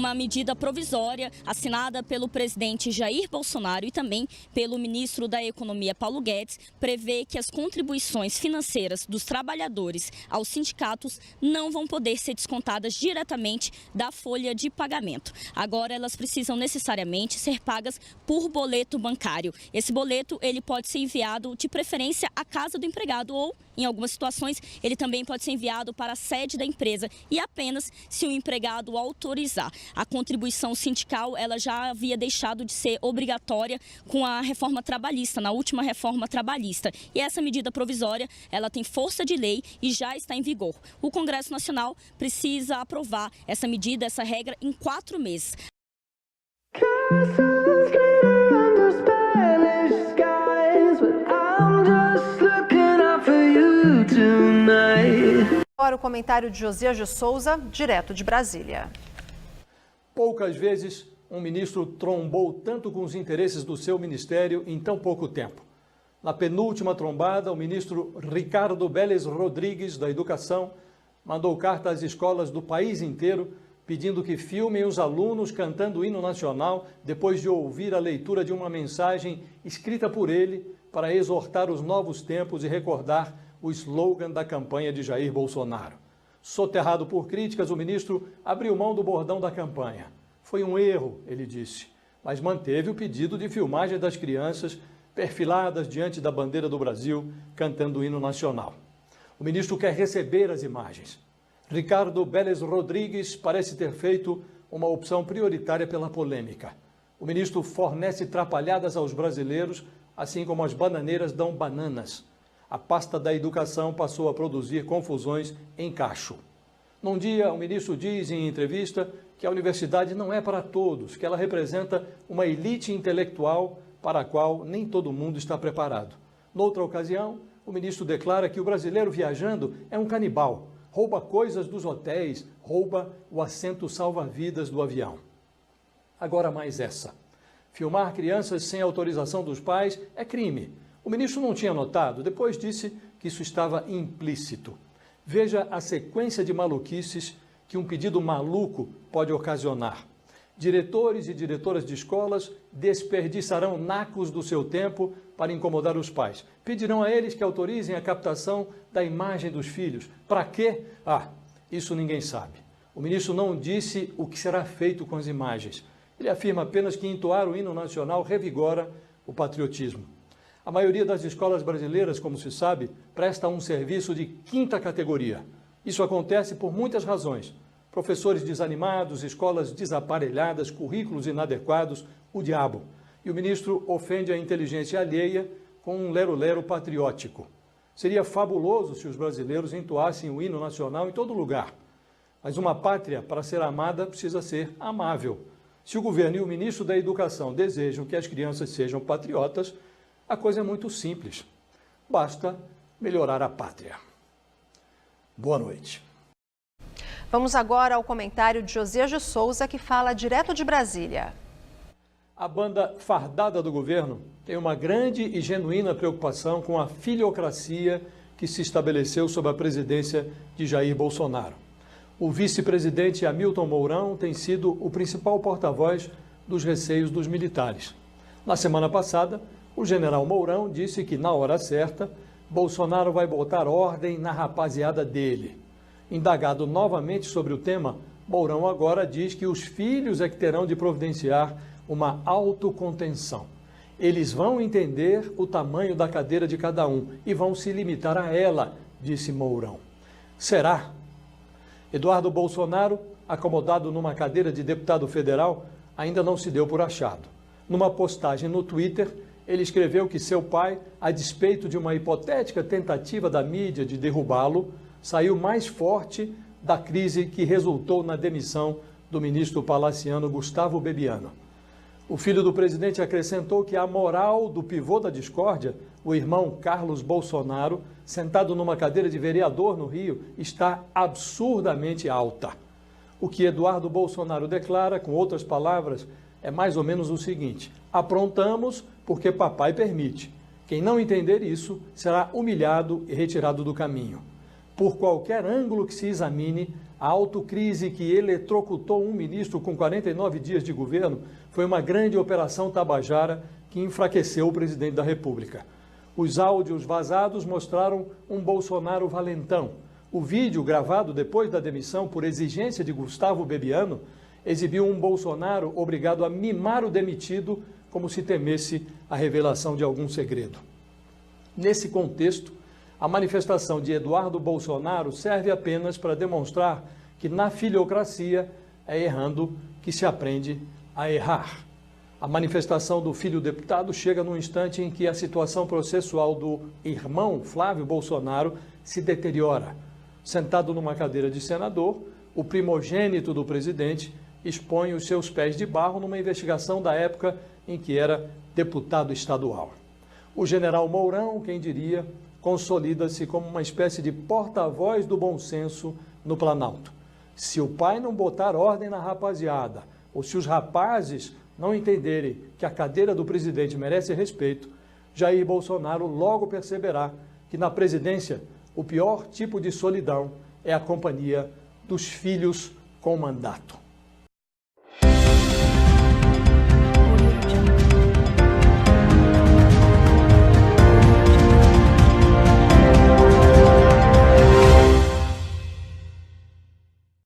Uma medida provisória assinada pelo presidente Jair Bolsonaro e também pelo ministro da Economia, Paulo Guedes, prevê que as contribuições financeiras dos trabalhadores aos sindicatos não vão poder ser descontadas diretamente da folha de pagamento. Agora, elas precisam necessariamente ser pagas por boleto bancário. Esse boleto ele pode ser enviado de preferência à casa do empregado ou, em algumas situações, ele também pode ser enviado para a sede da empresa e apenas se o empregado autorizar. A contribuição sindical ela já havia deixado de ser obrigatória com a reforma trabalhista, na última reforma trabalhista. E essa medida provisória ela tem força de lei e já está em vigor. O Congresso Nacional precisa aprovar essa medida, essa regra, em 4 meses. Agora o comentário de Josias de Souza, direto de Brasília. Poucas vezes um ministro trombou tanto com os interesses do seu ministério em tão pouco tempo. Na penúltima trombada, o ministro Ricardo Vélez Rodrigues, da Educação, mandou carta às escolas do país inteiro pedindo que filmem os alunos cantando o hino nacional depois de ouvir a leitura de uma mensagem escrita por ele para exortar os novos tempos e recordar o slogan da campanha de Jair Bolsonaro. Soterrado por críticas, o ministro abriu mão do bordão da campanha. Foi um erro, ele disse, mas manteve o pedido de filmagem das crianças perfiladas diante da bandeira do Brasil, cantando o hino nacional. O ministro quer receber as imagens. Ricardo Vélez Rodrigues parece ter feito uma opção prioritária pela polêmica. O ministro fornece trapalhadas aos brasileiros, assim como as bananeiras dão bananas. A pasta da educação passou a produzir confusões em cacho. Num dia, o ministro diz em entrevista que a universidade não é para todos, que ela representa uma elite intelectual para a qual nem todo mundo está preparado. Noutra ocasião, o ministro declara que o brasileiro viajando é um canibal, rouba coisas dos hotéis, rouba o assento salva-vidas do avião. Agora mais essa. Filmar crianças sem autorização dos pais é crime. O ministro não tinha notado, depois disse que isso estava implícito. Veja a sequência de maluquices que um pedido maluco pode ocasionar. Diretores e diretoras de escolas desperdiçarão nacos do seu tempo para incomodar os pais. Pedirão a eles que autorizem a captação da imagem dos filhos. Para quê? Isso ninguém sabe. O ministro não disse o que será feito com as imagens. Ele afirma apenas que entoar o hino nacional revigora o patriotismo. A maioria das escolas brasileiras, como se sabe, presta um serviço de 5ª categoria. Isso acontece por muitas razões. Professores desanimados, escolas desaparelhadas, currículos inadequados, o diabo. E o ministro ofende a inteligência alheia com um lero-lero patriótico. Seria fabuloso se os brasileiros entoassem o hino nacional em todo lugar. Mas uma pátria, para ser amada, precisa ser amável. Se o governo e o ministro da Educação desejam que as crianças sejam patriotas, a coisa é muito simples. Basta melhorar a pátria. Boa noite. Vamos agora ao comentário de Josias de Souza, que fala direto de Brasília. A banda fardada do governo tem uma grande e genuína preocupação com a filiocracia que se estabeleceu sob a presidência de Jair Bolsonaro. O vice-presidente Hamilton Mourão tem sido o principal porta-voz dos receios dos militares. Na semana passada, o general Mourão disse que, na hora certa, Bolsonaro vai botar ordem na rapaziada dele. Indagado novamente sobre o tema, Mourão agora diz que os filhos é que terão de providenciar uma autocontenção. Eles vão entender o tamanho da cadeira de cada um e vão se limitar a ela, disse Mourão. Será? Eduardo Bolsonaro, acomodado numa cadeira de deputado federal, ainda não se deu por achado. Numa postagem no Twitter, ele escreveu que seu pai, a despeito de uma hipotética tentativa da mídia de derrubá-lo, saiu mais forte da crise que resultou na demissão do ministro palaciano Gustavo Bebiano. O filho do presidente acrescentou que a moral do pivô da discórdia, o irmão Carlos Bolsonaro, sentado numa cadeira de vereador no Rio, está absurdamente alta. O que Eduardo Bolsonaro declara, com outras palavras, é mais ou menos o seguinte: aprontamos porque papai permite. Quem não entender isso será humilhado e retirado do caminho. Por qualquer ângulo que se examine, A autocrise que eletrocutou um ministro com 49 dias de governo foi uma grande operação Tabajara que enfraqueceu o presidente da República. Os áudios vazados mostraram um Bolsonaro valentão. O vídeo, gravado depois da demissão por exigência de Gustavo Bebiano, exibiu um Bolsonaro obrigado a mimar o demitido como se temesse a revelação de algum segredo. Nesse contexto, a manifestação de Eduardo Bolsonaro serve apenas para demonstrar que na filiocracia é errando que se aprende a errar. A manifestação do filho deputado chega num instante em que a situação processual do irmão Flávio Bolsonaro se deteriora. Sentado numa cadeira de senador, o primogênito do presidente expõe os seus pés de barro numa investigação da época em que era deputado estadual. O general Mourão, quem diria, consolida-se como uma espécie de porta-voz do bom senso no Planalto. Se o pai não botar ordem na rapaziada, ou se os rapazes não entenderem que a cadeira do presidente merece respeito, Jair Bolsonaro logo perceberá que na presidência o pior tipo de solidão é a companhia dos filhos com mandato.